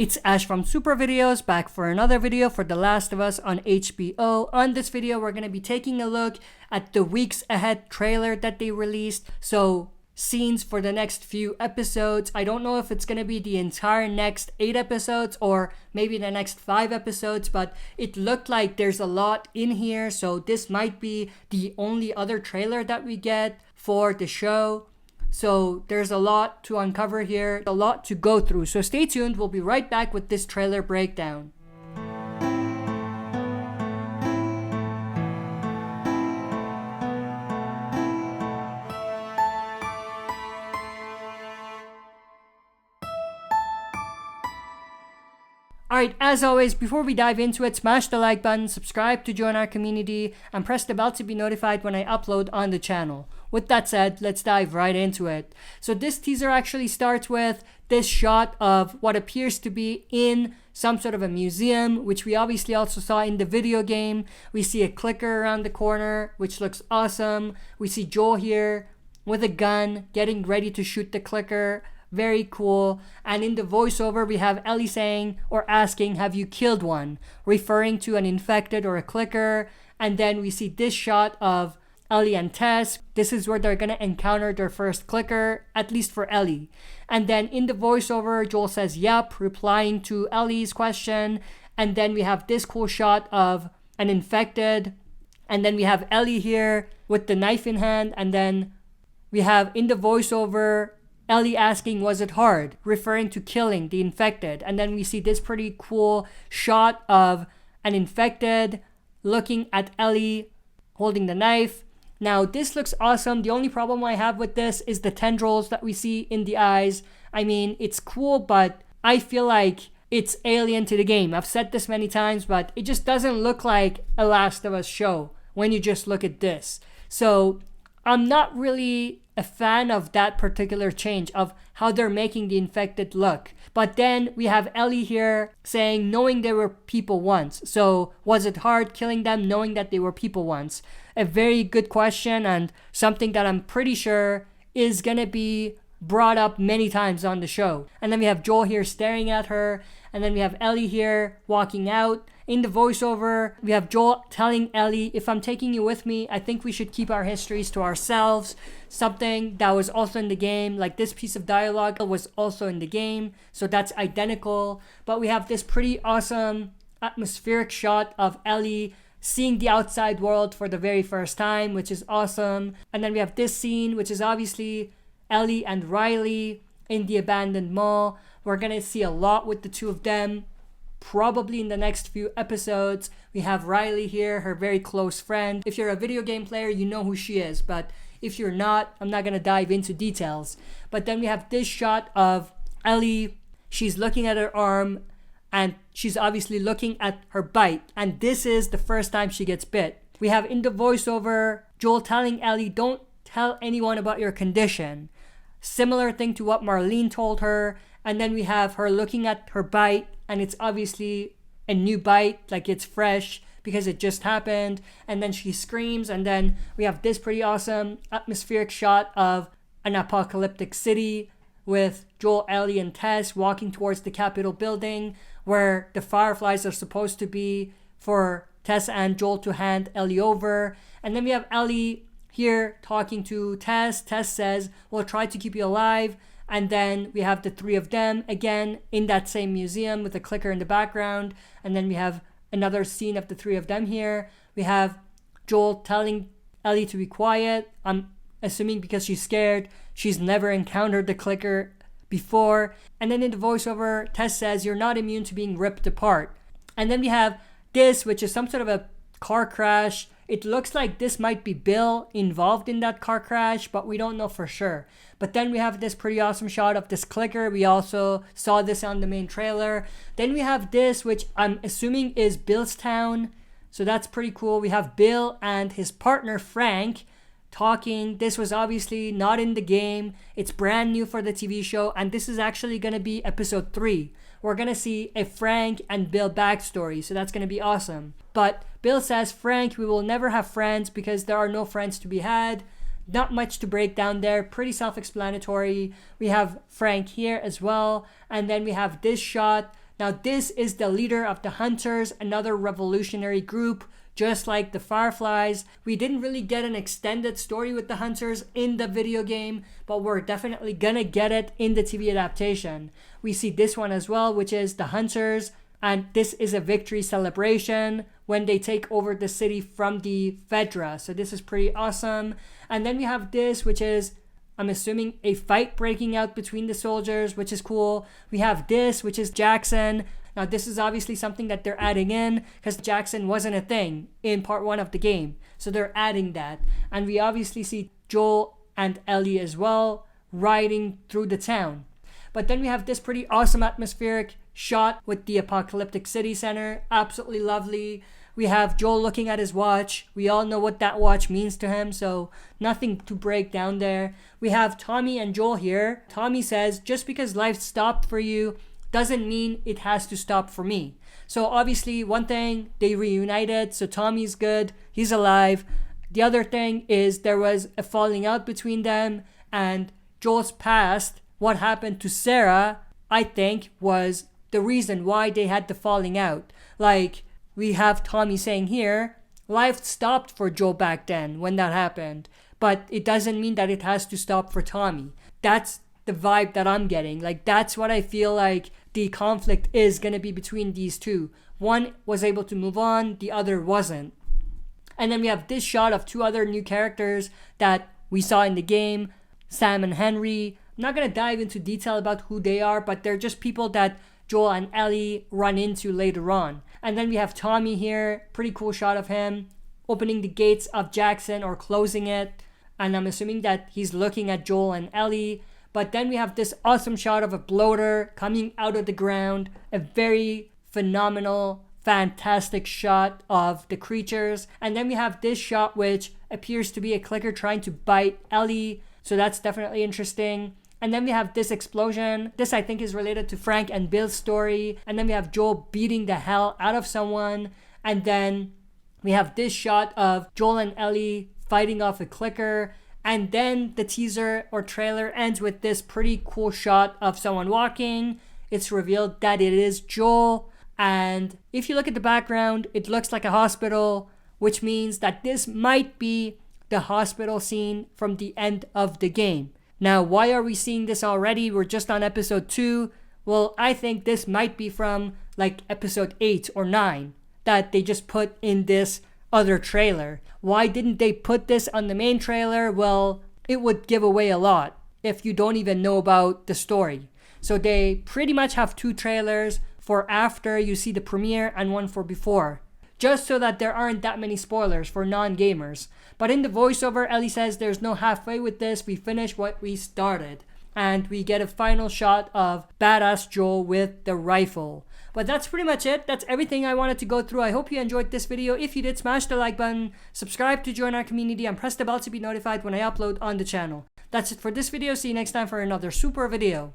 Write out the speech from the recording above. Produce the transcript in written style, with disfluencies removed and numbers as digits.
It's Ash from Super Videos, back for another video for The Last of Us on HBO. On this video, we're going to be taking a look at the weeks ahead trailer that they released. So, scenes for the next few episodes. I don't know if it's going to be the entire next 8 episodes or maybe the next 5 episodes, but it looked like there's a lot in here. So this might be the only other trailer that we get for the show. So there's a lot to uncover here, a lot to go through. So stay tuned. We'll be right back with this trailer breakdown. Alright, as always, before we dive into it, smash the like button, subscribe to join our community, and press the bell to be notified when I upload on the channel. With that said, let's dive right into it. So this teaser actually starts with this shot of what appears to be in some sort of a museum, which we obviously also saw in the video game. We see a clicker around the corner, which looks awesome. We see Joel here with a gun, getting ready to shoot the clicker. Very cool. And in the voiceover, we have Ellie saying or asking, "Have you killed one?" referring to an infected or a clicker. And then we see this shot of Ellie and Tess. This is where they're going to encounter their first clicker, at least for Ellie. And then in the voiceover, Joel says, "Yup," replying to Ellie's question. And then we have this cool shot of an infected. And then we have Ellie here with the knife in hand. And then we have in the voiceover, Ellie asking, "Was it hard?" referring to killing the infected. And then we see this pretty cool shot of an infected looking at Ellie holding the knife. Now, this looks awesome. The only problem I have with this is the tendrils that we see in the eyes. I mean, it's cool, but I feel like it's alien to the game. I've said this many times, but it just doesn't look like a Last of Us show when you just look at this. So I'm not really a fan of that particular change of how they're making the infected look. But then we have Ellie here saying, knowing they were people once. So was it hard killing them knowing that they were people once? A very good question, and something that I'm pretty sure is gonna be brought up many times on the show. And then we have Joel here staring at her, and then we have Ellie here walking out. In the voiceover, we have Joel telling Ellie, "If I'm taking you with me, I think we should keep our histories to ourselves." Something that was also in the game, like this piece of dialogue was also in the game, so that's identical. But we have this pretty awesome atmospheric shot of Ellie seeing the outside world for the very first time, which is awesome. And then we have this scene, which is obviously Ellie and Riley in the abandoned mall. We're gonna see a lot with the two of them, probably in the next few episodes. We have Riley here, her very close friend. If you're a video game player, you know who she is, but if you're not, I'm not gonna dive into details. But then we have this shot of Ellie. She's looking at her arm, and she's obviously looking at her bite, and this is the first time she gets bit. We have in the voiceover, Joel telling Ellie, "Don't tell anyone about your condition." Similar thing to what Marlene told her. And then we have her looking at her bite, and it's obviously a new bite, like it's fresh because it just happened. And then she screams, and then we have this pretty awesome atmospheric shot of an apocalyptic city with Joel, Ellie, and Tess walking towards the Capitol building where the fireflies are supposed to be for Tess and Joel to hand Ellie over. And then we have Ellie here talking to Tess. Tess says, "We'll try to keep you alive." And then we have the three of them again in that same museum with a clicker in the background. And then we have another scene of the three of them here. We have Joel telling Ellie to be quiet. I'm assuming because she's scared. She's never encountered the clicker before. And then in the voiceover, Tess says, "You're not immune to being ripped apart." And then we have this, which is some sort of a car crash. It looks like this might be Bill involved in that car crash, but we don't know for sure. But then we have this pretty awesome shot of this clicker. We also saw this on the main trailer. Then we have this, which I'm assuming is Bill's town. So that's pretty cool. We have Bill and his partner Frank talking. This was obviously not in the game. It's brand new for the TV show. And this is actually going to be episode 3. We're going to see a Frank and Bill backstory. So that's going to be awesome. But Bill says, "Frank, we will never have friends because there are no friends to be had." Not much to break down there. Pretty self-explanatory. We have Frank here as well. And then we have this shot Now this is the leader of the Hunters, another revolutionary group, just like the Fireflies. We didn't really get an extended story with the Hunters in the video game, but we're definitely gonna get it in the TV adaptation. We see this one as well, which is the Hunters, and this is a victory celebration when they take over the city from the Fedra. So this is pretty awesome. And then we have this, which is, I'm assuming, a fight breaking out between the soldiers, which is cool. We have this, which is Jackson. Now this is obviously something that they're adding in because Jackson wasn't a thing in part 1 of the game. So they're adding that. And we obviously see Joel and Ellie as well riding through the town. But then we have this pretty awesome atmospheric shot with the apocalyptic city center. Absolutely lovely. We have Joel looking at his watch. We all know what that watch means to him, so nothing to break down there. We have Tommy and Joel here. Tommy says, just because life stopped for you doesn't mean it has to stop for me. So obviously, one thing, they reunited, so Tommy's good. He's alive. The other thing is there was a falling out between them, and Joel's past, what happened to Sarah, I think, was the reason why they had the falling out. Like, we have Tommy saying here, life stopped for Joel back then when that happened, but it doesn't mean that it has to stop for Tommy. That's the vibe that I'm getting. Like, that's what I feel like the conflict is going to be between these two. One was able to move on, the other wasn't. And then we have this shot of two other new characters that we saw in the game, Sam and Henry. I'm not going to dive into detail about who they are, but they're just people that Joel and Ellie run into later on. And then we have Tommy here, pretty cool shot of him opening the gates of Jackson or closing it. And I'm assuming that he's looking at Joel and Ellie. But then we have this awesome shot of a bloater coming out of the ground. A very phenomenal, fantastic shot of the creatures. And then we have this shot which appears to be a clicker trying to bite Ellie. So that's definitely interesting. And then we have this explosion. This I think is related to Frank and Bill's story. And then we have Joel beating the hell out of someone. And then we have this shot of Joel and Ellie fighting off a clicker. And then the teaser or trailer ends with this pretty cool shot of someone walking. It's revealed that it is Joel. And if you look at the background, it looks like a hospital, which means that this might be the hospital scene from the end of the game. Now, why are we seeing this already? We're just on episode 2. Well, I think this might be from like episode 8 or 9 that they just put in this other trailer. Why didn't they put this on the main trailer? Well, it would give away a lot if you don't even know about the story. So they pretty much have 2 trailers for after you see the premiere and one for before, just so that there aren't that many spoilers for non-gamers. But in the voiceover, Ellie says there's no halfway with this, we finished what we started. And we get a final shot of badass Joel with the rifle. But that's pretty much it. That's everything I wanted to go through. I hope you enjoyed this video. If you did, smash the like button, subscribe to join our community, and press the bell to be notified when I upload on the channel. That's it for this video. See you next time for another super video.